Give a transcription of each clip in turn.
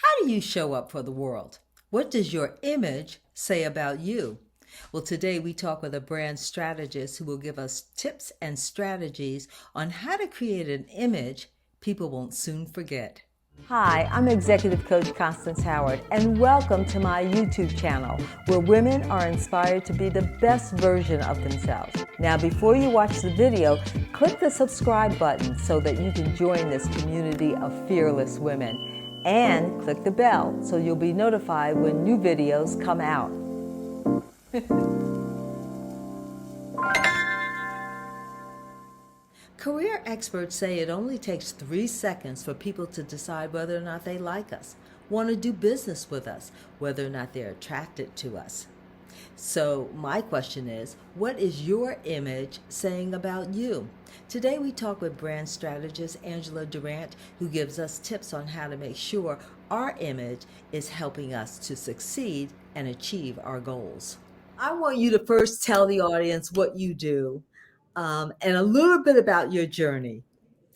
How do you show up for the world? What does your image say about you? Well, today we talk with a brand strategist who will give us tips and strategies on how to create an image people won't soon forget. Hi, I'm Executive Coach Constance Howard, and welcome to my YouTube channel, where women are inspired to be the best version of themselves. Now, before you watch the video, click the subscribe button so that you can join this community of fearless women. And click the bell so you'll be notified when new videos come out. Career experts say it only takes 3 seconds for people to decide whether or not they like us, want to do business with us, whether or not they're attracted to us. So my question is, what is your image saying about you? Today we talk with brand strategist Angela Durant, who gives us tips on how to make sure our image is helping us to succeed and achieve our goals. I want you to first tell the audience what you do, and a little bit about your journey.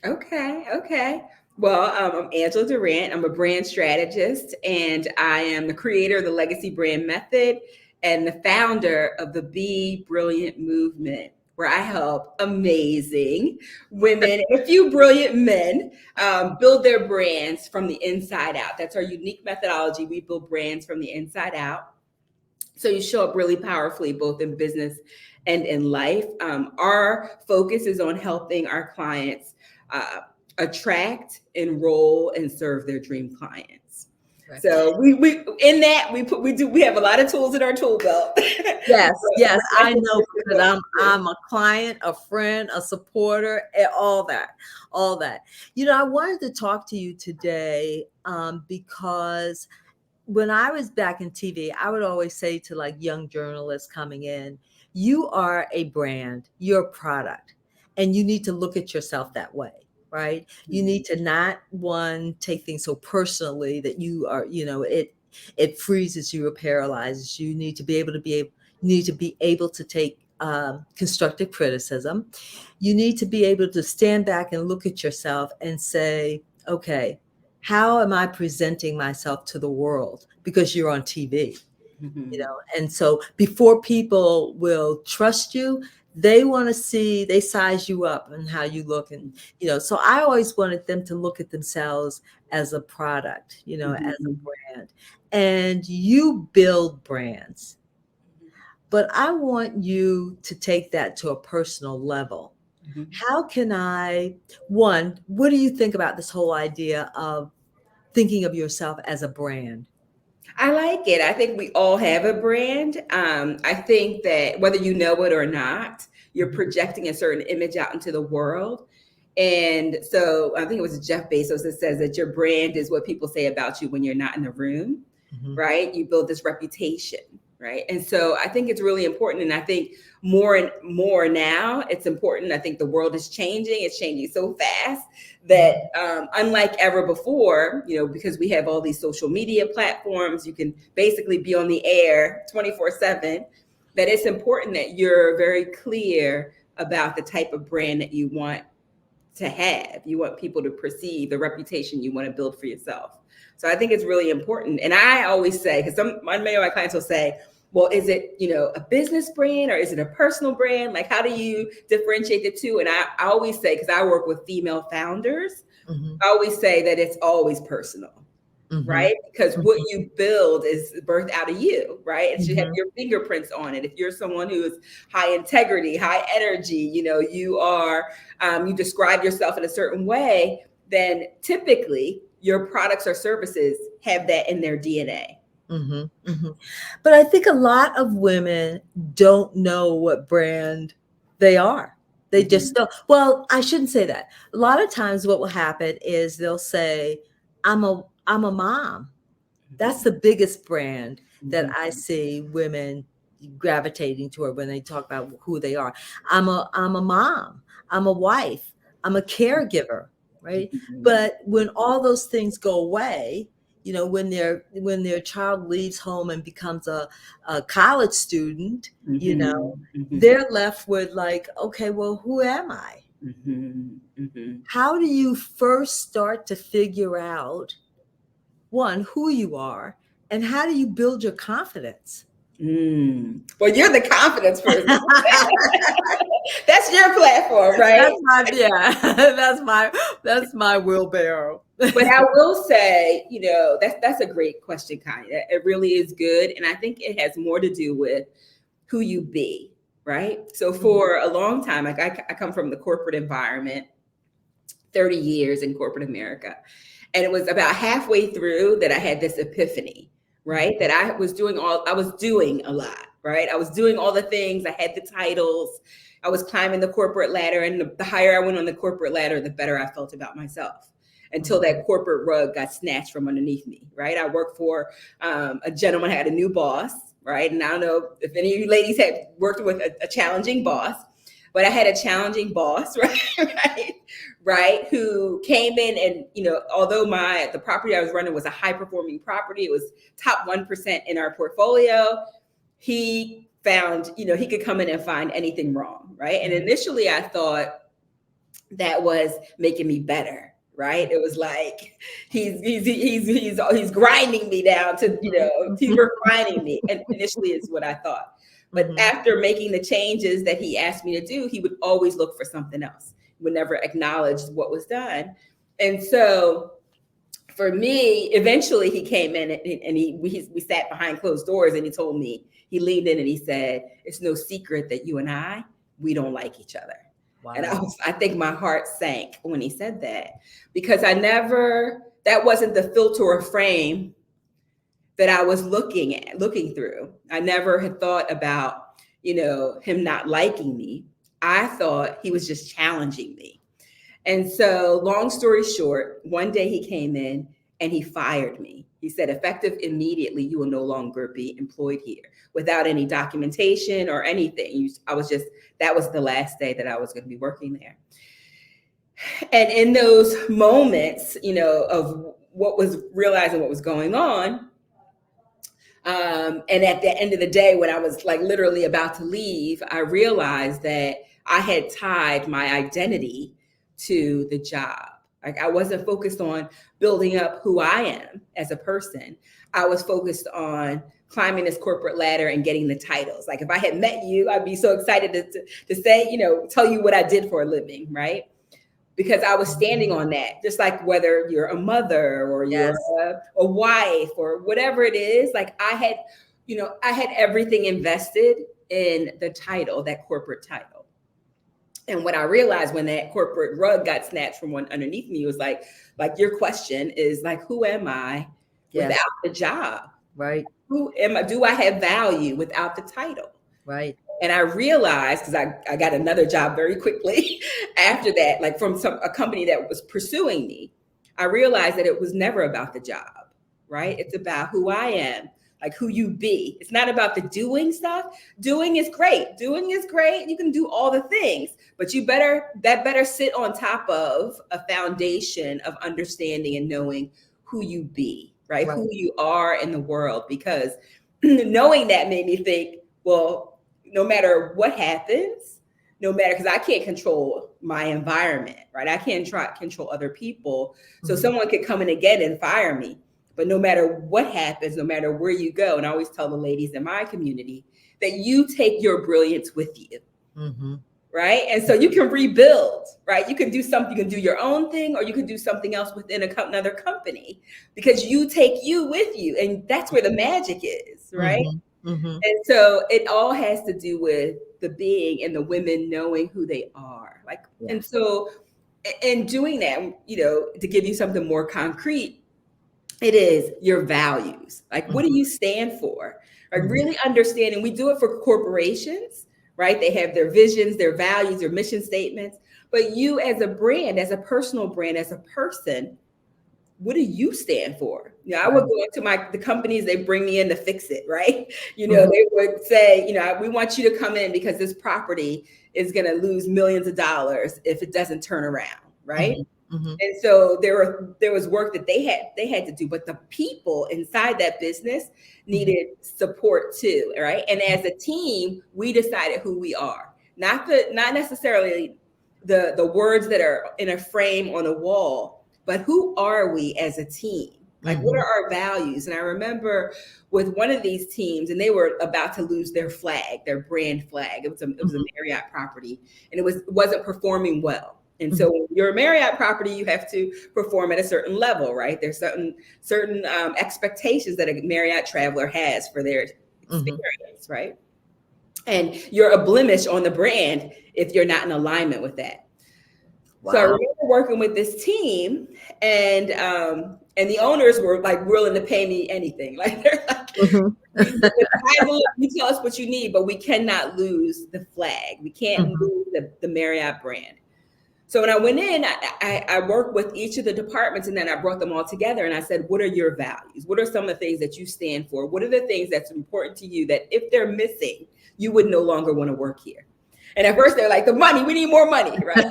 Okay. Well, I'm Angela Durant. I'm a brand strategist, and I am the creator of the Legacy Brand Method and the founder of the Be Brilliant movement, where I help amazing women and a few brilliant men build their brands from the inside out. That's our unique methodology. We build brands from the inside out. So you show up really powerfully, both in business and in life. Our focus is on helping our clients uh, attract, enroll, and serve their dream clients. Right. So we in that we have a lot of tools in our tool belt. Yes, yes, But I know that I'm a client, a friend, a supporter, and all that, all that. I wanted to talk to you today because when I was back in TV, I would always say to like young journalists coming in, you are a brand, you're a product, and you need to look at yourself that way, right? You need to not one take things so personally that you are, it freezes you or paralyzes you. You need to be able to take constructive criticism. You need to be able to stand back and look at yourself and say, okay, how am I presenting myself to the world? Because you're on TV, Mhm. and so before people will trust you, they want to see, they size you up and how you look. And, so I always wanted them to look at themselves as a product, as a Mhm. brand. And you build brands, but I want you to take that to a personal level. Mhm. How can what do you think about this whole idea of thinking of yourself as a brand? I like it. I think we all have a brand. I think that whether you know it or not, you're Mhm, projecting a certain image out into the world. And so I think it was Jeff Bezos that says that your brand is what people say about you when you're not in the room, mhm, right? You build this reputation, right? And so I think it's really important. And I think more and more now, it's important. I think the world is changing. It's changing so fast that mhm. unlike ever before, because we have all these social media platforms, you can basically be on the air 24/7, that it's important that you're very clear about the type of brand that you want to have. You want people to perceive the reputation you want to build for yourself. So I think it's really important. And I always say, because many of my clients will say, well, is it, a business brand or is it a personal brand? Like, how do you differentiate the two? And I always say, because I work with female founders, Mhm, I always say that it's always personal, mhm, right? Because what mhm, you build is birthed out of you, right? It should have mhm, your fingerprints on it. If you're someone who is high integrity, high energy, you describe yourself in a certain way, then typically your products or services have that in their DNA. mhm, mhm. But I think a lot of women don't know what brand they are. They just Mhm. don't. Well, I shouldn't say that. A lot of times what will happen is they'll say, I'm a mom. That's the biggest brand that Mhm. I see women gravitating toward when they talk about who they are. I'm a mom, I'm a wife, I'm a caregiver, right? Mhm. But when all those things go away, when their child leaves home and becomes a college student, Mhm. Mhm. they're left with like, okay, well, who am I? Mhm. Mhm. How do you first start to figure out one, who you are, and how do you build your confidence? Well, you're the confidence person. That's That's your platform, right? my yeah. That's my wheelbarrow. But I will say, that's a great question, Kanye. It really is good, and I think it has more to do with who you be, right? So Mhm, for a long time, like I come from the corporate environment, 30 years in corporate America. And it was about halfway through that I had this epiphany, right? mhm, That I was doing a lot, right? I was doing all the things. I had the titles. I was climbing the corporate ladder. And the higher I went on the corporate ladder, the better I felt about myself until mhm, that corporate rug got snatched from underneath me, right? I worked for a gentleman, had a new boss, right? And I don't know if any of you ladies have worked with a challenging boss, but I had a challenging boss, right? Right? Right, who came in and, although the property I was running was a high performing property, it was top 1% in our portfolio. He found, he could come in and find anything wrong, right? And mhm, initially I thought that was making me better, right? It was like he's grinding me down to, he's mhm, refining me. And initially is what I thought. But mhm, after making the changes that he asked me to do, he would always look for something else. He would never acknowledge what was done. And so for me, eventually he came in and we sat behind closed doors, and he told me, he leaned in and he said, "It's no secret that you and we don't like each other." And wow. I think my heart sank when he said that, because that wasn't the filter or frame that I was looking through. I never had thought about, him not liking me. I thought he was just challenging me. And so, long story short, one day he came in and he fired me. He said, "Effective immediately, you will no longer be employed here," without any documentation or anything. That was the last day that I was going to be working there. And in those moments, of what was realizing what was going on, and at the end of the day, when I was like literally about to leave, I realized that I had tied my identity to the job. Like, I wasn't focused on building up who I am as a person. I was focused on climbing this corporate ladder and getting the titles. Like, if I had met you, I'd be so excited to say, tell you what I did for a living, right? Because I was standing Mhm. on that. Just like whether you're a mother or you're Yes. a wife or whatever it is, like I had everything invested in the title, that corporate title. And what I realized when that corporate rug got snatched from one underneath me was like your question is like, who am I without Yes. the job? Right. Who am I? Do I have value without the title? Right. And I realized, because I got another job very quickly after that, like from a company that was pursuing me, I realized that it was never about the job, right? It's about who I am, like who you be. It's not about the doing stuff. Doing is great. Doing is great. You can do all the things, but that better sit on top of a foundation of understanding and knowing who you be, right? Who Right. you are in the world. Because knowing that made me think, well, no matter what happens, no matter, because I can't control my environment, right? I can't try control other people. So Mhm, someone could come in again and fire me. But no matter what happens, no matter where you go, and I always tell the ladies in my community that you take your brilliance with you, mhm, right? And so you can rebuild, right? You can do something, you can do your own thing, or you can do something else within another company, because you take you with you. And that's where the magic is, right? mhm, mhm. And so it all has to do with the being and the women knowing who they are. Like, and Yes. so in doing that, to give you something more concrete, it is your values. Like, what do Mhm, you stand for? Like, mhm, really understanding. We do it for corporations, right? They have their visions, their values, their mission statements. But you, as a brand, as a personal brand, as a person, what do you stand for? I would right. go into the companies, they bring me in to fix it, right? Mhm, They would say, we want you to come in because this property is going to lose millions of dollars if it doesn't turn around, right? mhm, mhm, And so there was work that they had to do, but the people inside that business mhm, needed support too, right? And as a team, we decided who we are, not necessarily the words that are in a frame on a wall, but who are we as a team? Like, what Mhm. are our values? And I remember with one of these teams, and they were about to lose their flag, their brand flag. It was a Mhm. Marriott property, and wasn't performing well. And Mhm. so, when you're a Marriott property, you have to perform at a certain level, right? There's certain expectations that a Marriott traveler has for their Mhm. experience, right? And you're a blemish on the brand if you're not in alignment with that. So I Wow. remember working with this team, and the owners were like willing to pay me anything. Like, they're like, Mhm. the sky's the limit. You tell us what you need, but we cannot lose the flag. We can't Mhm. lose the Marriott brand. So when I went in, I worked with each of the departments, and then I brought them all together, and I said, what are your values? What are some of the things that you stand for? What are the things that's important to you that if they're missing, you would no longer want to work here? And at first they're like, the money, we need more money, right?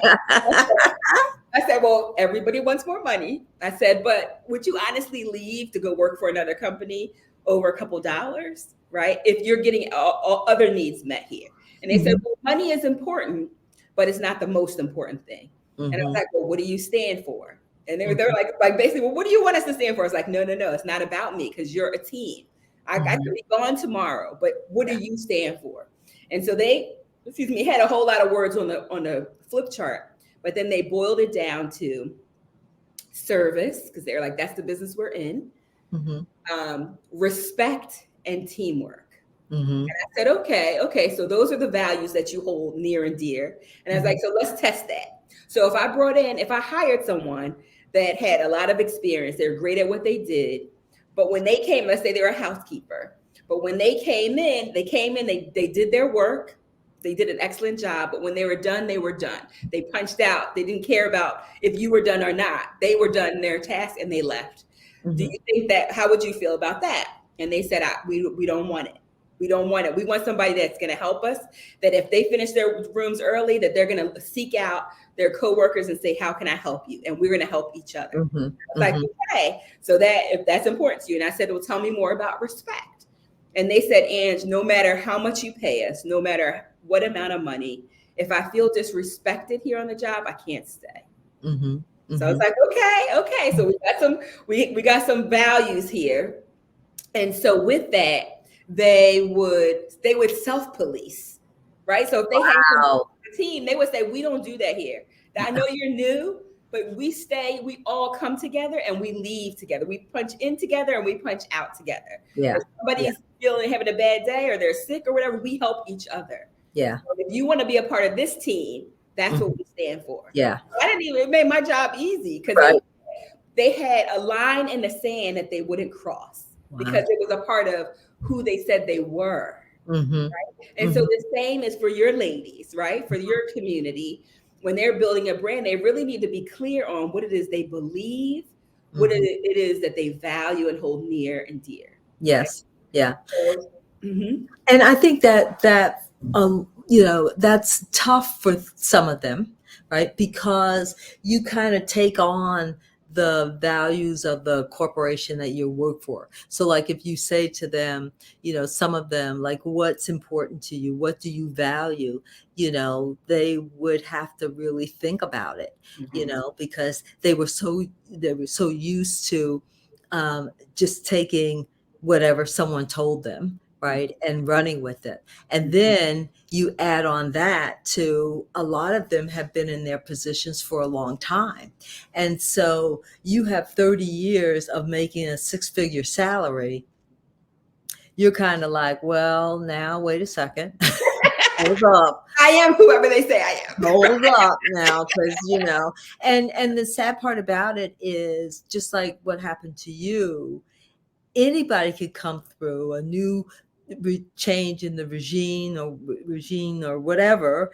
I said, well, everybody wants more money. I said, but would you honestly leave to go work for another company over a couple dollars, right? If you're getting all other needs met here. And they said, Mhm. well, money is important, but it's not the most important thing. And I was Mhm. like, well, what do you stand for? And they're Mhm. like basically, well, what do you want us to stand for? It's like, no, no, no, it's not about me because you're a team. I Mhm. could be gone tomorrow, but what do Yeah. you stand for? And so they, excuse me, had a whole lot of words on the flip chart, but then they boiled it down to service because they're like, that's the business we're in, Mhm. respect, and teamwork. Mhm. I said, okay, so those are the values that you hold near and dear. And I was like, Mhm. so let's test that. So if I hired someone that had a lot of experience, they're great at what they did, but when they came, let's say they're a housekeeper, but when they did their work, they did an excellent job, but when they were done. They punched out. They didn't care about if you were done or not. They were done their task and they left. Do Mhm. you think that, how would you feel about that? And they said, we don't want it. We don't want it. We want somebody that's going to help us, that if they finish their rooms early, that they're going to seek out their coworkers and say, how can I help you? And we're going to help each other. Mhm. I was like, Mhm. okay, so that if that's important to you. And I said, well, tell me more about respect. And they said, Ange, no matter how much you pay us, no matter what amount of money, if I feel disrespected here on the job, I can't stay. Mhm. So I was Mhm. like, okay. So we got some values here. And so with that, they would self-police, right? So if they had somebody Wow. on the team, they would say, we don't do that here. I know you're new, but we all come together and we leave together. We punch in together and we punch out together. Yeah. If Yeah. somebody's having a bad day or they're sick or whatever, we help each other. Yeah. So if you want to be a part of this team, that's what Mhm. we stand for. Yeah. I didn't even, it made my job easy because Right. they had a line in the sand that they wouldn't cross because Wow. it was a part of who they said they were. Mhm. And so Mhm. the same is for your ladies, right? For your community, when they're building a brand, they really need to be clear on what it is they believe, what Mhm. it is that they value and hold near and dear, right? Yes. Yeah. So, mhm, And I think that that's tough for some of them, right? Because you kind of take on the values of the corporation that you work for. So like if you say to them, some of them, like, what's important to you? What do you value? They would have to really think about it, mhm, because they were so used to just taking whatever someone told them, right, and running with it. And mhm, then you add on that to a lot of them have been in their positions for a long time. And so you have 30 years of making a six-figure salary. You're kind of like, well, now wait a second. Hold up. I am whoever they say I am. Hold up now, because and the sad part about it is just like what happened to you. Anybody could come through a new change in the regime or whatever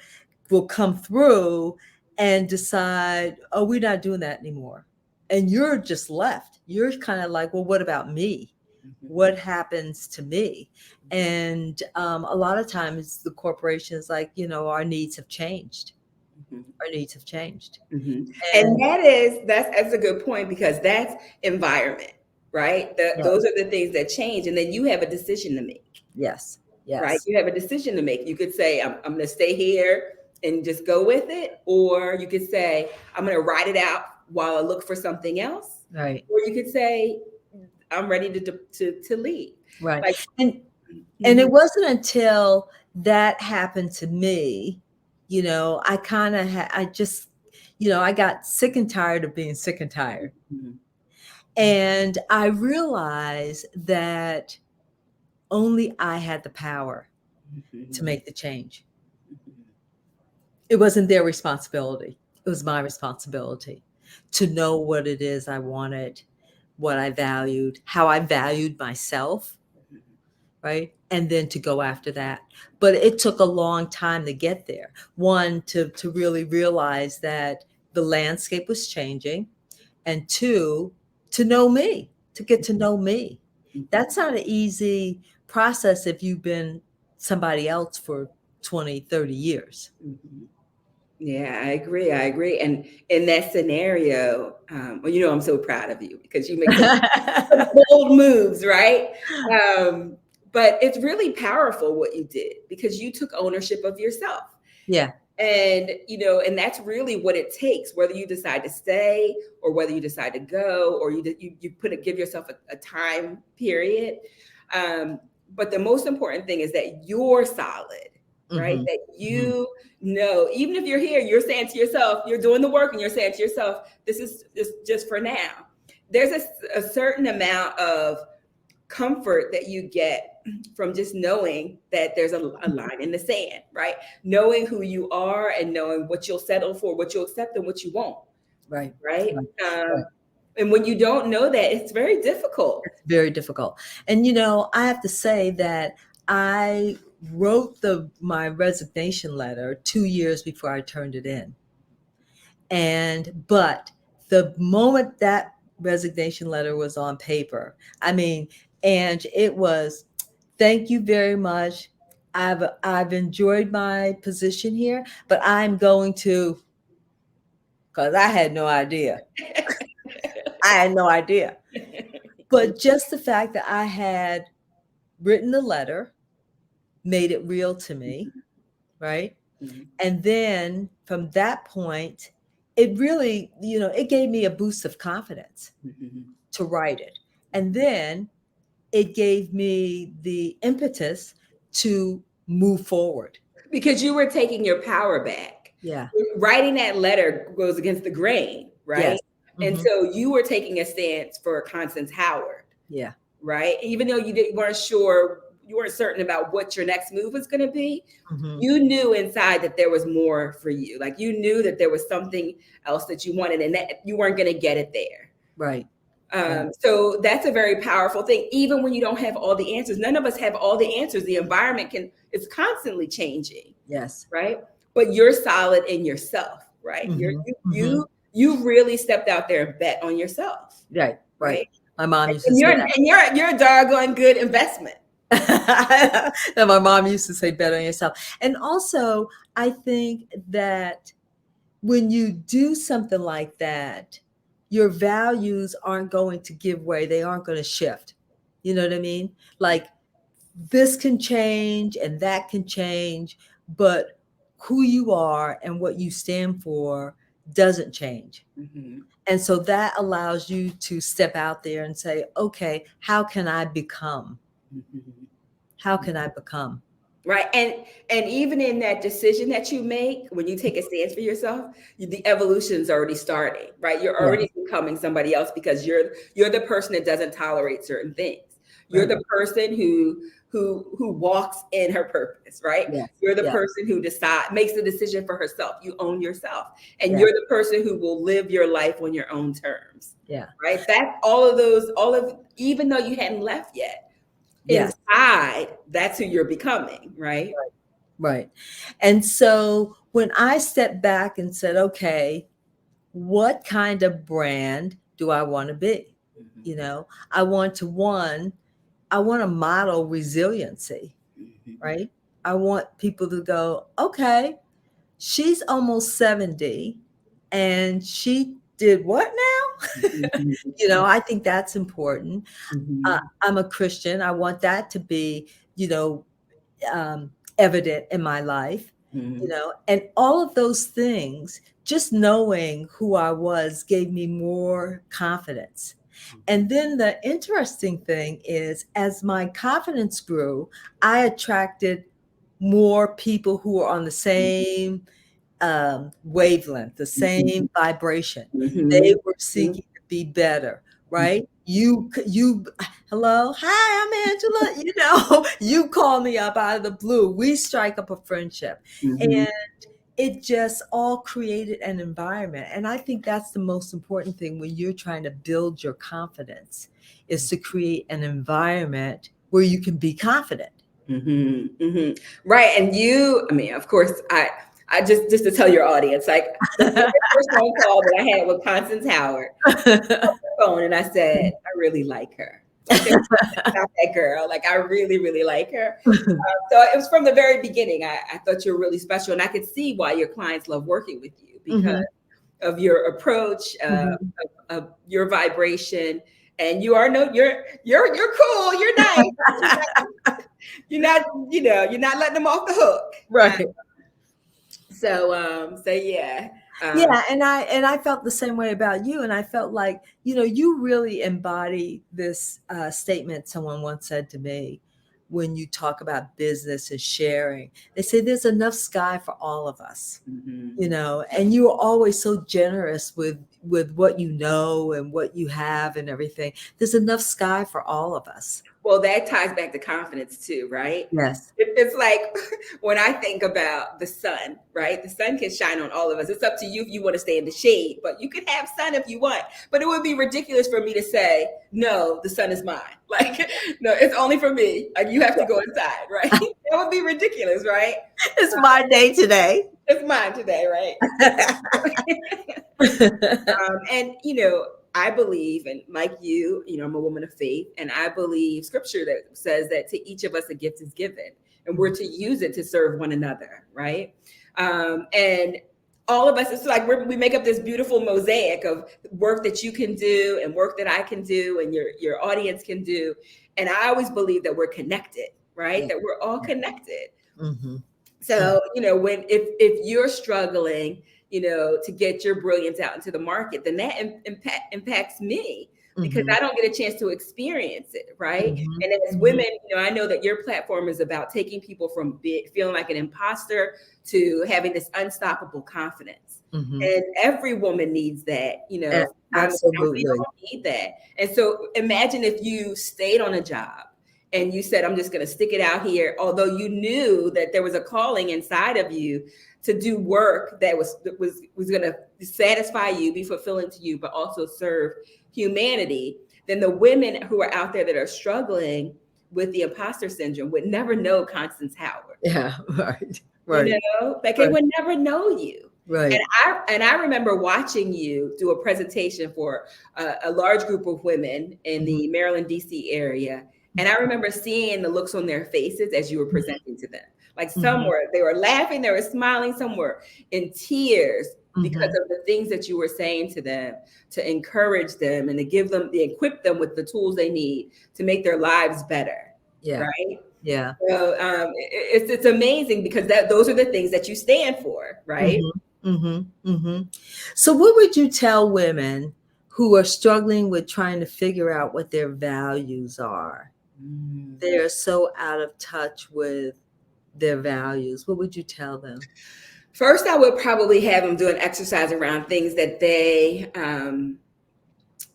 will come through and decide, oh, we're not doing that anymore, and you're just left. You're kind of like, well, what about me? Mhm, What happens to me? And a lot of times the corporation is like, our needs have changed. mhm. Our needs have changed. Mhm. And And that's a good point because that's environment, right? yes, Those are the things that change, and then you have a decision to make, yes, right? yes, You have a decision to make. You could say, I'm going to stay here and just go with it, or you could say, I'm going to ride it out while I look for something else, right. or you could say, I'm ready to lead. Right. Like, And mhm, it wasn't until that happened to me, I kind of I just, I got sick and tired of being sick and tired. mhm, And I realized that only I had the power to mhm, make the change. It wasn't their responsibility. It was my responsibility to know what it is I wanted, what I valued, how I valued myself, right? And then to go after that. But it took a long time to get there. One, to really realize that the landscape was changing, and two, to know me, to get to know me. mhm, That's not an easy process if you've been somebody else for 20, 30 years. mhm. Yeah, I agree. I agree. And in that scenario, well, I'm so proud of you because you make some bold moves, right? Um, but it's really powerful what you did because you took ownership of yourself. Yeah. And and that's really what it takes, whether you decide to stay or whether you decide to go, or you give yourself a time period. um, but the most important thing is that you're solid, right? Hmm. That Hmm. you know, even if you're here, you're saying to yourself, you're doing the work and you're saying to yourself, this is just for now. There's a certain amount of comfort that you get from just knowing that there's a line in the sand, right? Knowing who you are and knowing what you'll settle for, what you'll accept, and what you won't, Right. right? Right. Um, Right. and when you don't know that, it's very difficult. It's very difficult. And I have to say that I wrote the my resignation letter 2 years before I turned it in. But the moment that resignation letter was on paper, I mean, and it was, thank you very much. I've enjoyed my position here, but I'm going to, because I had no idea. I had no idea. But just the fact that I had written the letter made it real to me, right? Mhm, And then from that point, it really, it gave me a boost of confidence mhm, to write it. And then it gave me the impetus to move forward. because you were taking your power back. Yeah. Writing that letter goes against the grain, right? Yes. And Hmm. so you were taking a stance for Constance Howard, Yeah. right? Even though weren't sure, you weren't certain about what your next move was going to be, Hmm. you knew inside that there was more for you. Like you knew that there was something else that you wanted and that you weren't going to get it there. Right. Right. So that's a very powerful thing. Even when you don't have all the answers, none of us have all the answers. The environment it's constantly changing, Yes. right? But you're solid in yourself, right? Hmm. Hmm. You really stepped out there and bet on yourself, Right. Right. right? My mom used to And say you're a doggone good investment. that. That my mom used to say, bet on yourself. And also, I think that when you do something like that, your values aren't going to give way. They aren't going to shift. You know what I mean? Like, this can change and that can change, but who you are and what you stand for doesn't change. Mhm, And so that allows you to step out there and say, okay, how can I become? mhm. How can I become? Right. And even in that decision that you make, when you take a stance for yourself, the evolution's already starting, right? You're already Yes. becoming somebody else because you're the person that doesn't tolerate certain things. You're Right. the person who walks in her purpose, right? Yes. You're the Yes. person who makes the decision for herself. You own yourself. And Yes. you're the person who will live your life on your own terms. Yeah. Right? That all of even though you hadn't left yet, Yes. inside, that's who you're becoming, right? Right. And so when I stepped back and said, okay, what kind of brand do I want to be? Mhm, I want to, one, I want to model resiliency, mhm, right? I want people to go, okay, she's almost 70 and she did what now? mhm, I think that's important. mhm, I'm a Christian. I want that to be, you know, evident in my life, mhm, and all of those things, just knowing who I was gave me more confidence. And then the interesting thing is, as my confidence grew, I attracted more people who are on the same wavelength, the same vibration. They Mm-hmm. were seeking to be better, right? Hello, hi, I'm Angela. You call me up out of the blue. We strike up a friendship. Mm-hmm. And it just all created an environment. And I think that's the most important thing when you're trying to build your confidence is to create an environment where you can be confident. Mm-hmm. Mm-hmm. Right. And I mean, of course, I just to tell your audience, like the very first phone call that I had with Constance Howard, phone, and I said, I really like her. Like there's something about that girl. Like I really, really like her. So it was from the very beginning. I thought you were really special, and I could see why your clients love working with you because Mhm, of your approach, mhm. of your vibration, and you're cool. You're nice. You're not you're not letting them off the hook. Right. So yeah. Um, Yeah, and I felt the same way about you, and I felt like, you really embody this, statement someone once said to me when you talk about business and sharing. They say there's enough sky for all of us, mhm. and you are always so generous with what you know and what you have and everything. There's enough sky for all of us. Well, that ties back to confidence too, right? Yes. It's like when I think about the sun, right? The sun can shine on all of us. It's up to you if you want to stay in the shade, but you can have sun if you want. But it would be ridiculous for me to say, no, the sun is mine. Like, no, it's only for me. Like, you have to go inside, right? That would be ridiculous, right? It's my day today. It's mine today, right? And I believe, and like I'm a woman of faith, and I believe scripture that says that to each of us a gift is given, and we're to use it to serve one another, right? And all of us, it's like we make up this beautiful mosaic of work that you can do and work that I can do and your audience can do. And I always believe that we're connected, right? Yeah. That we're all connected. Mhm. So, when if you're struggling, to get your brilliance out into the market, then that impacts me because Mhm. I don't get a chance to experience it, right? Mhm. And as Mhm. women, I know that your platform is about taking people from feeling like an imposter to having this unstoppable confidence. Mhm. And every woman needs that, and we Absolutely. all need that. And so imagine if you stayed on a job and you said, I'm just going to stick it out here, although you knew that there was a calling inside of you to do work that was going to satisfy you, be fulfilling to you, but also serve humanity. Then the women who are out there that are struggling with the imposter syndrome would never know Constance Howard. Yeah, right. Right. Like they Right. would never know you. And Right. I remember watching you do a presentation for a large group of women in Mhm. the Maryland, D.C. area. And I remember seeing the looks on their faces as you were presenting to them. Like Mhm. they were laughing, they were smiling, some were in tears because Mhm. of the things that you were saying to them to encourage them and to equip them with the tools they need to make their lives better. Yeah. Right. Yeah. So it's amazing because those are the things that you stand for, right? Mhm. Mhm. Mhm. So what would you tell women who are struggling with trying to figure out what their values are? Mm. They're so out of touch with their values. What would you tell them? First, I would probably have them do an exercise around things that they,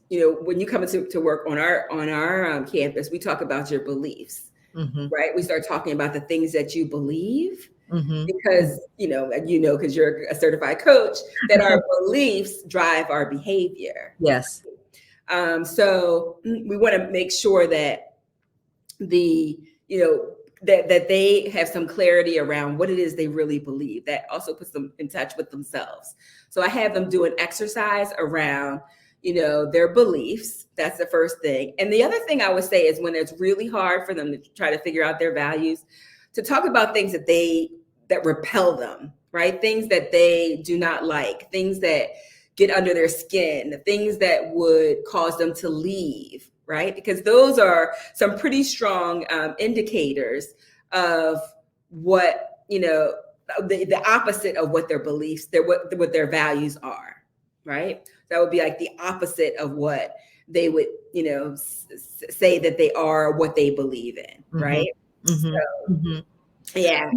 when you come into to work on our campus, we talk about your beliefs, Mhm. right? We start talking about the things that you believe Mhm. because because you're a certified coach, that our beliefs drive our behavior. Yes. So we want to make sure that the that they have some clarity around what it is they really believe. That also puts them in touch with themselves. So I have them do an exercise around their beliefs. That's the first thing. And the other thing I would say is when it's really hard for them to try to figure out their values, to talk about things that repel them, right? Things that they do not like, things that get under their skin, the things that would cause them to leave, right? Because those are some pretty strong indicators of what, the opposite of what their beliefs, what their values are, right? That would be like the opposite of what they would, say that they are what they believe in, Mhm. right? Mhm. Mhm. Yeah.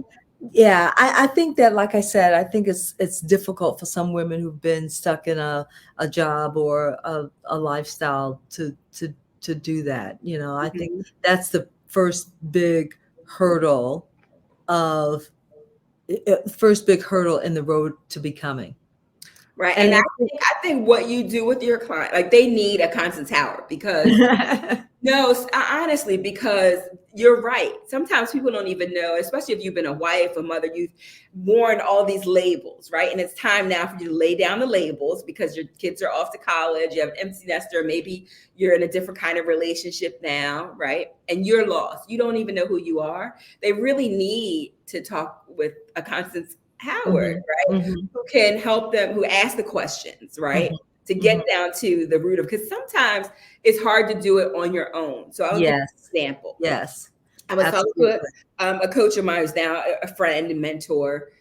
Yeah, I think that, like I said, I think it's difficult for some women who've been stuck in a job or a lifestyle to do that. You know, I think Mhm. that's the first big hurdle of first big hurdle in the road to becoming. Right. And And I think I think what you do with your client, like they need a constant tower because no, honestly, because you're right. Sometimes people don't even know, especially if you've been a wife, a mother, you've worn all these labels, right? And it's time now for you to lay down the labels because your kids are off to college, you have an empty nester, maybe you're in a different kind of relationship now, right? And you're lost. You don't even know who you are. They really need to talk with a Constance Howard, Mhm. right? Mhm. Who can help them, who ask the questions, right? Mhm. To Mhm. get down to the root of, because sometimes it's hard to do it on your own. So I'll give you Yes. an example. Yes. I was talking to Absolutely. a coach of mine who's now a friend and mentor,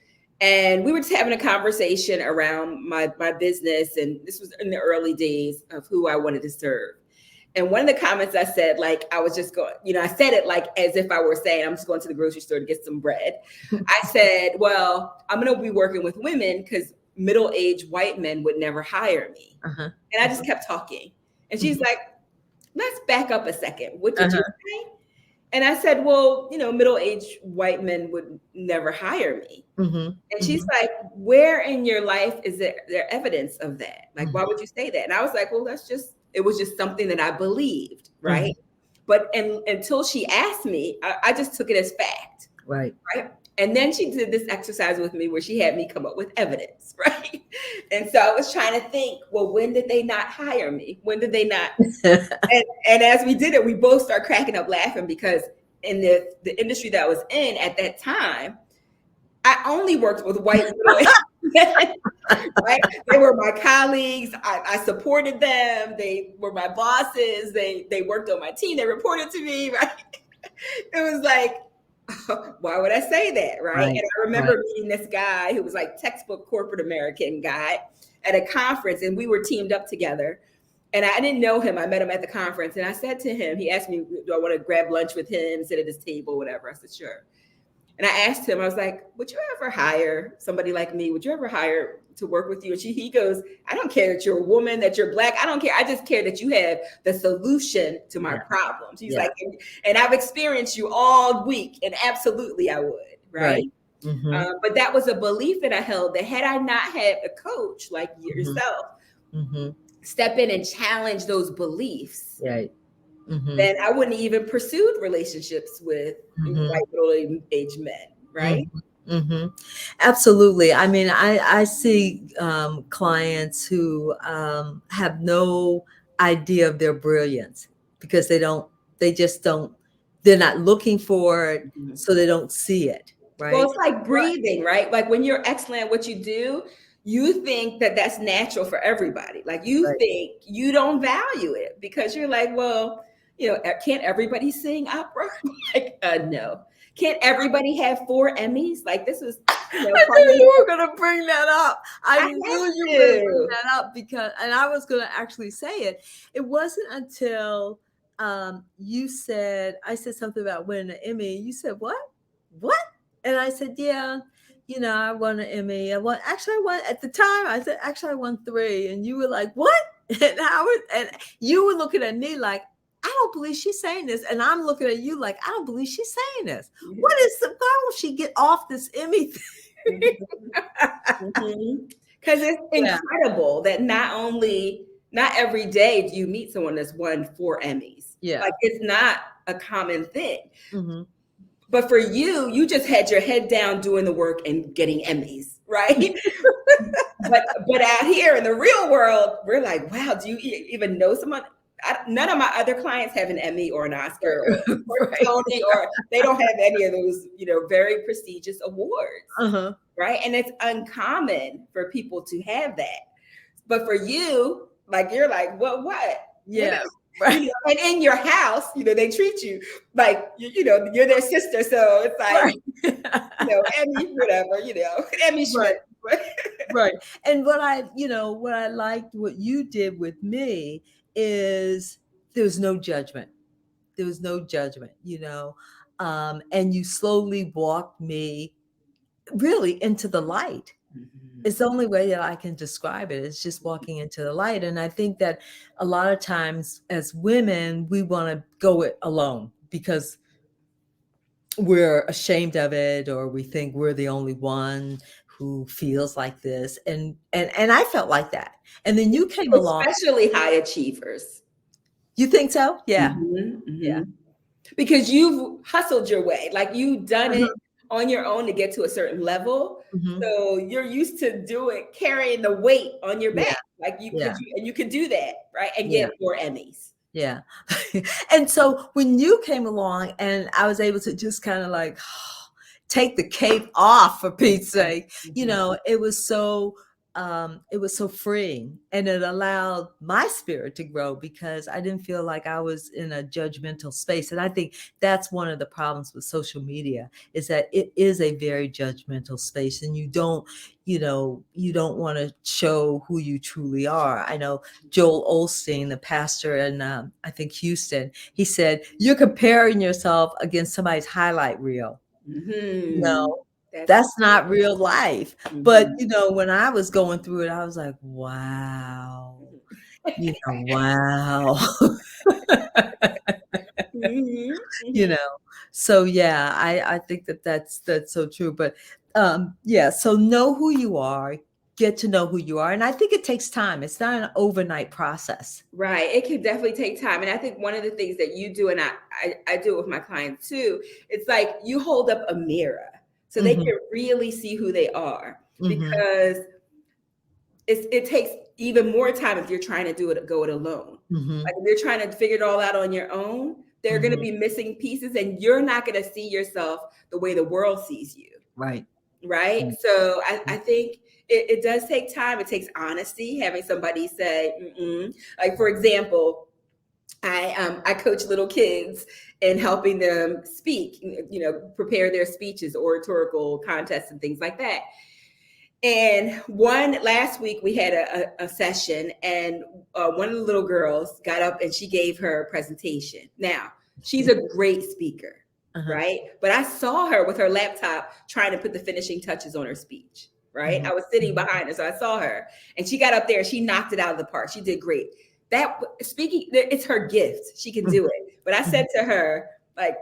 and we were just having a conversation around my business, and this was in the early days of who I wanted to serve. And one of the comments I said, like, I was just going, I said it like as if I were saying, I'm just going to the grocery store to get some bread. I said, well, I'm going to be working with women because middle-aged white men would never hire me. Uh-huh. And I just kept talking. And she's Mhm. like, let's back up a second. What did you Uh-huh. say? And I said, well, middle-aged white men would never hire me. Mhm. And she's Mhm. like, where in your life is there evidence of that? Like, why Mhm. would you say that? And I was like, well, it was just something that I believed, right? Mhm. But until she asked me, I just took it as fact, Right. right? And then she did this exercise with me where she had me come up with evidence, right? And so I was trying to think, well, when did they not hire me? When did they not? And as we did it, we both started cracking up laughing because in the industry that I was in at that time, I only worked with white middle-aged men, right? They were my colleagues. I supported them. They were my bosses. They worked on my team. They reported to me, right? It was like, why would I say that, right? And Right. I Right. remember meeting this guy who was like textbook corporate American guy at a conference, and we were teamed up together. And I didn't know him. I met him at the conference, and I said to him, he asked me, do I want to grab lunch with him, sit at his table, whatever. I said, sure. And I asked him, I was like, would you ever hire somebody like me? Would you ever hire to work with you? And he goes, I don't care that you're a woman, that you're black. I don't care. I just care that you have the solution to my Yeah. problems. He's Yeah. like, and I've experienced you all week, and absolutely I would, right? Right. Mhm. But that was a belief that I held that had I not had a coach like Mhm. yourself Mhm. step in and challenge those beliefs, Right. Mhm. then I wouldn't even pursued relationships with Mhm. white middle-aged men, right? Mhm. Mhm. Absolutely. I mean, I see clients who have no idea of their brilliance because they just don't, they're not looking for it, Mhm. so they don't see it. Well, Right. it's like But breathing, right? Like when you're excellent at what you do, you think that that's natural for everybody. Like you right. think you don't value it because you're like, well, can't everybody sing opera? Like, no. Can't everybody have 4 Emmys? Like this was, I part knew of you were gonna bring that up. I I have knew you were gonna bring to. that up because, and I was gonna actually say it. It wasn't until you said, I said something about winning an Emmy. You said, "What? What?" And I said, "Yeah, I won an Emmy. I won at the time. I said, actually, I won three." And you were like, "What?" And you were looking at me like, "I don't believe she's saying this," and I'm looking at you like, "I don't believe she's saying this. What is the? Why will she get off this Emmy?" Because it's Yeah. incredible that not every day do you meet someone that's won 4 Emmys. Yeah. Like it's not a common thing. Mhm. But for you, you just had your head down doing the work and getting Emmys, right? but out here in the real world, we're like, wow, do you even know someone? None of my other clients have an Emmy or an Oscar or Right. Tony, or they don't have any of those, very prestigious awards, Uh-huh. right? And it's uncommon for people to have that. But for you, like you're like, well, what? Yeah. Right. And in your house, they treat you like you're their sister. So it's like, Right. Emmy, whatever, Emmy Schmidt. Right. Right. And what I liked what you did with me is there was no judgment. There was no judgment, and you slowly walked me really into the light. Mhm. It's the only way that I can describe it. It's just walking into the light. And I think that a lot of times as women, we want to go it alone because we're ashamed of it, or we think we're the only one who feels like this. And I felt like that. And then you came along. Especially high achievers. You think so? Yeah. Mhm, Yeah. mhm. Because you've hustled your way, like you've done it Mhm. on your own to get to a certain level. Mhm. So you're used to do it, carrying the weight on your Yeah. back, like you could, Yeah. and you could do that, right, and Yeah. get more Emmys. Yeah. And so when you came along and I was able to just kind of like take the cape off, for Pete's sake, Mhm. it was so freeing, and it allowed my spirit to grow because I didn't feel like I was in a judgmental space. And I think that's one of the problems with social media, is that it is a very judgmental space, and you don't want to show who you truly are. I know Joel Osteen, the pastor in I think Houston, he said, "You're comparing yourself against somebody's highlight reel." Mhm. No, That's that's not real life. But mhm. when I was going through it, I was like, wow, wow. Mhm. you Mhm. know. So yeah, I think that that's so true. But yeah, so know who you are, get to know who you are, and I think it takes time. It's not an overnight process. Right. It can definitely take time. And I think one of the things that you do, and I do it with my clients too, it's like you hold up a mirror so they Mhm. can really see who they are. Mhm. Because it takes even more time if you're trying to do it, go it alone. Like Mhm. if you're trying to figure it all out on your own, there are going to Mhm. be missing pieces, and you're not going to see yourself the way the world sees you. Right. Right. Mm. So I think it does take time. It takes honesty, having somebody say, mm-mm. Like, for example, I coach little kids and helping them speak, prepare their speeches, oratorical contests, and things like that. And one last week we had a session, and one of the little girls got up and she gave her presentation. Now, she's a great speaker, Uh-huh. right? But I saw her with her laptop trying to put the finishing touches on her speech, right? Mhm. I was sitting Mhm. behind her, so I saw her, and she got up there and she knocked it out of the park. She did great. That speaking, it's her gift. She can do Mhm. it. But I Mhm. said to her, like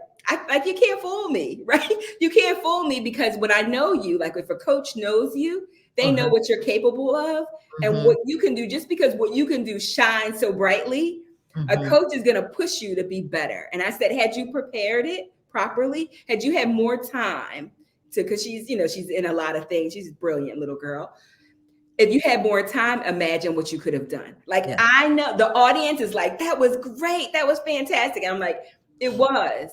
you can't fool me, right? You can't fool me, because when I know you, like if a coach knows you, they know Uh-huh. what you're capable of and Mhm. what you can do. Just because what you can do shines so brightly, a Mhm. coach is going to push you to be better. And I said, had you prepared it properly, had you had more time to, because she's in a lot of things. She's a brilliant little girl. If you had more time, imagine what you could have done. Like, Yeah. I know the audience is like, that was great. That was fantastic. And I'm like, it was.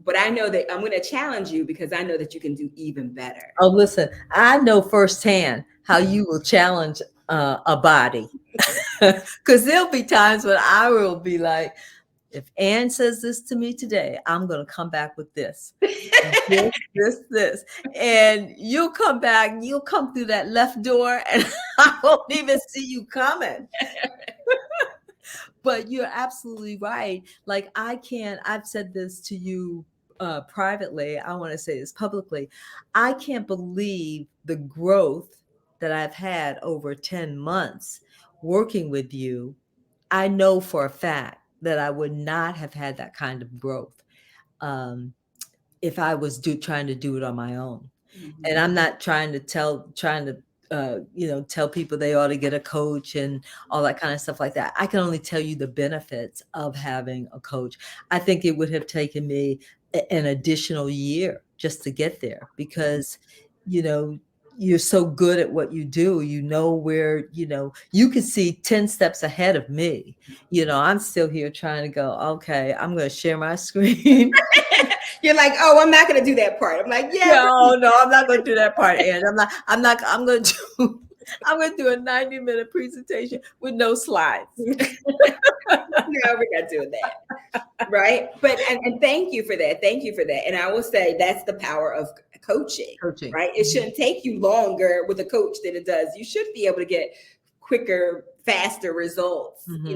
But I know that I'm going to challenge you because I know that you can do even better. Oh, listen, I know firsthand how you will challenge a body. Because there'll be times when I will be like, if Ann says this to me today, I'm going to come back with this. This. And you'll come back, you'll come through that left door, and I won't even see you coming. But you're absolutely right. Like, I've said this to you privately. I want to say this publicly. I can't believe the growth that I've had over 10 months working with you. I know for a fact that I would not have had that kind of growth um, if I was trying to do it on my own. And Mhm. I'm not trying to tell people they ought to get a coach and all that kind of stuff like that. I can only tell you the benefits of having a coach. I think it would have taken me an additional year just to get there because you know you're so good at what you do. You know where you can see 10 steps ahead of me. I'm still here trying to go, okay, I'm going to share my screen. You're like, oh, I'm not going to do that part. I'm like, yeah, No, no, I'm not going to do that part, and I'm going to do I'm going to do a 90-minute presentation with no slides. no, we're not doing that. Right. But and thank you for that. Thank you for that. And I will say that's the power of coaching, Coaching. right? It shouldn't take you longer with a coach than it does. You should be able to get quicker, faster results, Mhm.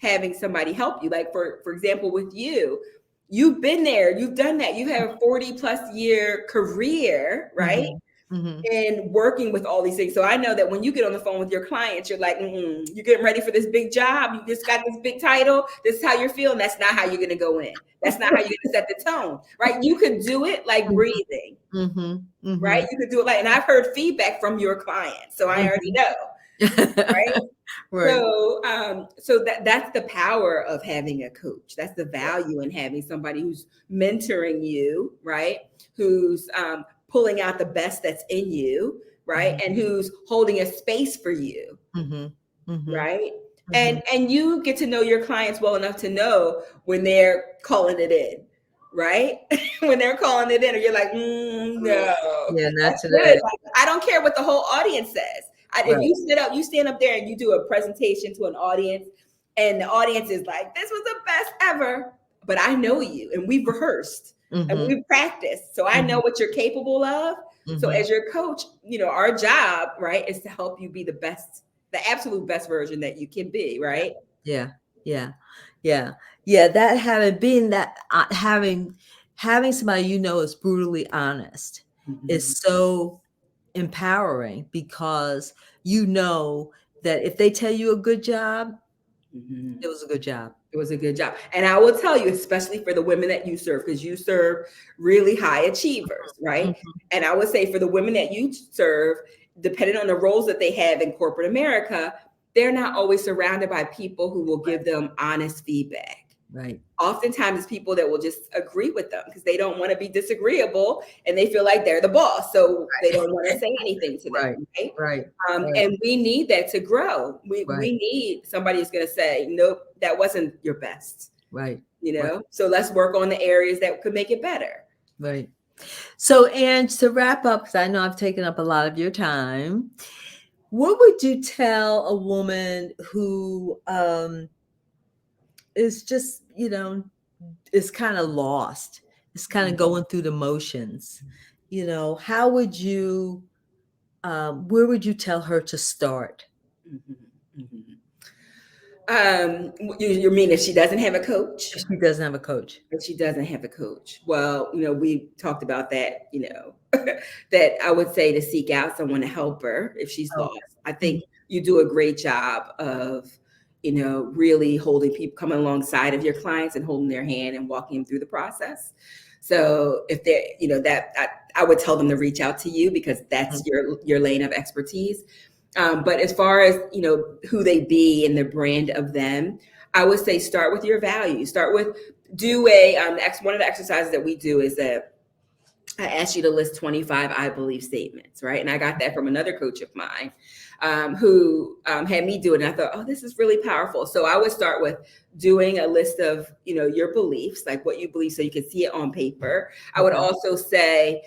having somebody help you. Like for example, with you, you've been there, you've done that. You have a 40 plus year career, right? Mhm. Mhm. And working with all these things. So I know that when you get on the phone with your clients, you're like, you're getting ready for this big job. You just got this big title. This is how you're feeling. That's not how you're going to go in. That's not how you're going to set the tone, right? You could do it like Mhm. breathing, Mhm. right? Mhm. You could do it like, and I've heard feedback from your clients, so I already Mhm. know, right? Right. So that's the power of having a coach. That's the value in having somebody who's mentoring you, right? Who's pulling out the best that's in you, right? Mhm. And who's holding a space for you, Mhm. Mhm. right? Mhm. And you get to know your clients well enough to know when they're calling it in, right? When they're calling it in, or you're like, no, Yeah, not that's good. today. Like, I don't care what the whole audience says. If Right. you stand up there and you do a presentation to an audience, and the audience is like, "This was the best ever," but I know you, and we've rehearsed and Mhm. we've practiced, so I know Mhm. what you're capable of. So Mhm. as your coach, our job, right, is to help you be the best, the absolute best version that you can be, right? Yeah. Yeah. Yeah. Yeah, that having being that having somebody is brutally honest Mhm, is so empowering because you know that if they tell you a good job, mhm. it was a good job. It was a good job. And I will tell you, especially for the women that you serve, because you serve really high achievers, right? Mhm. And I would say for the women that you serve, depending on the roles that they have in corporate America, they're not always surrounded by people who will give them honest feedback. Right. Oftentimes it's people that will just agree with them because they don't want to be disagreeable and they feel like they're the boss. So they don't want to say anything to Right. them, right? Right. Right. And we need that to grow. Right. We need somebody who's going to say, nope, that wasn't your best, Right. Right. So let's work on the areas that could make it better. Right. So, and to wrap up, because I know I've taken up a lot of your time, what would you tell a woman who is just, is kind of lost, is kind of going through the motions? How would you, where would you tell her to start? Mhm, mhm. You mean if she doesn't have a coach? If she doesn't have a coach. If she doesn't have a coach. Well, we talked about that, that I would say to seek out someone to help her if she's Oh, lost. I mhm, think you do a great job of, really holding people, coming alongside of your clients and holding their hand and walking them through the process. So if they're, that I would tell them to reach out to you because that's mhm, your lane of expertise. But as far as who they be and the brand of them, I would say start with your values. Start with do a one of the exercises that we do is that I asked you to list 25 I believe statements, right? And I got that from another coach of mine who had me do it. And I thought, oh, this is really powerful. So I would start with doing a list of, your beliefs, like what you believe, so you can see it on paper. I would okay, also say,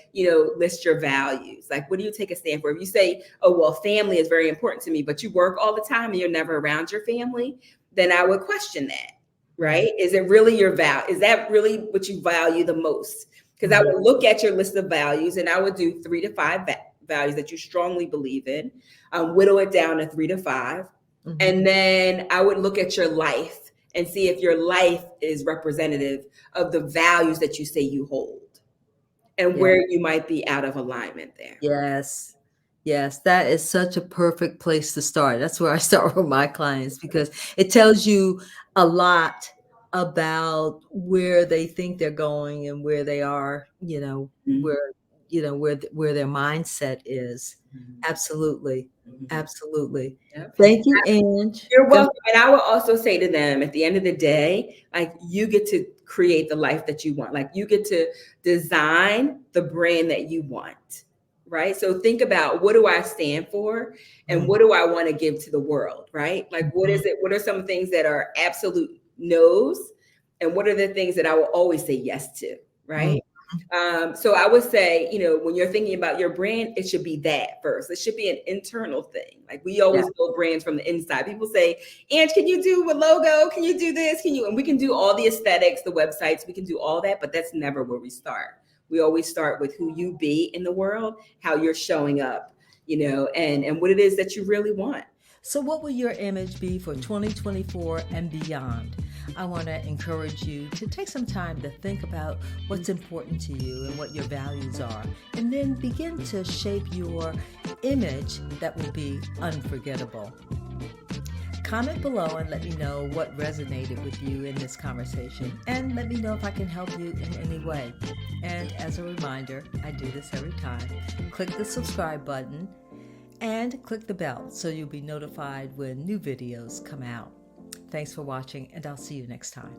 list your values. Like, what do you take a stand for? If you say, oh, well, family is very important to me, but you work all the time and you're never around your family, then I would question that, right, right? Is it really your value? Is that really what you value the most? Because I mhm, would look at your list of values and I would do 3 to 5 values that you strongly believe in, whittle it down to 3 to 5. mhm, And then I would look at your life and see if your life is representative of the values that you say you hold and yeah. where you might be out of alignment there. Yes. Yes, that is such a perfect place to start. That's where I start with my clients because it tells you a lot about where they think they're going and where they are, Mhm. where their mindset is. Mhm. Absolutely. Mhm. Absolutely. Yep. Thank you, Ange. You're Go. welcome. And I will also say to them at the end of the day, like you get to create the life that you want. Like you get to design the brand that you want. Right. So think about what do I stand for and Mhm, what do I want to give to the world? Right. Like what mhm, is it? What are some things that are absolute no's? And what are the things that I will always say yes to? mhm. Right. So I would say, when you're thinking about your brand, it should be that first. It should be an internal thing. Like we Yeah, always build brands from the inside. People say, Ange, can you do a logo? Can you do this? Can you? And we can do all the aesthetics, the websites, we can do all that, but that's never where we start. We always start with who you be in the world, how you're showing up, and what it is that you really want. So, what will your image be for 2024 and beyond? I want to encourage you to take some time to think about what's important to you and what your values are, and then begin to shape your image that will be unforgettable. Comment below and let me know what resonated with you in this conversation, and let me know if I can help you in any way. And as a reminder, I do this every time. Click the subscribe button and click the bell so you'll be notified when new videos come out. Thanks for watching, and I'll see you next time.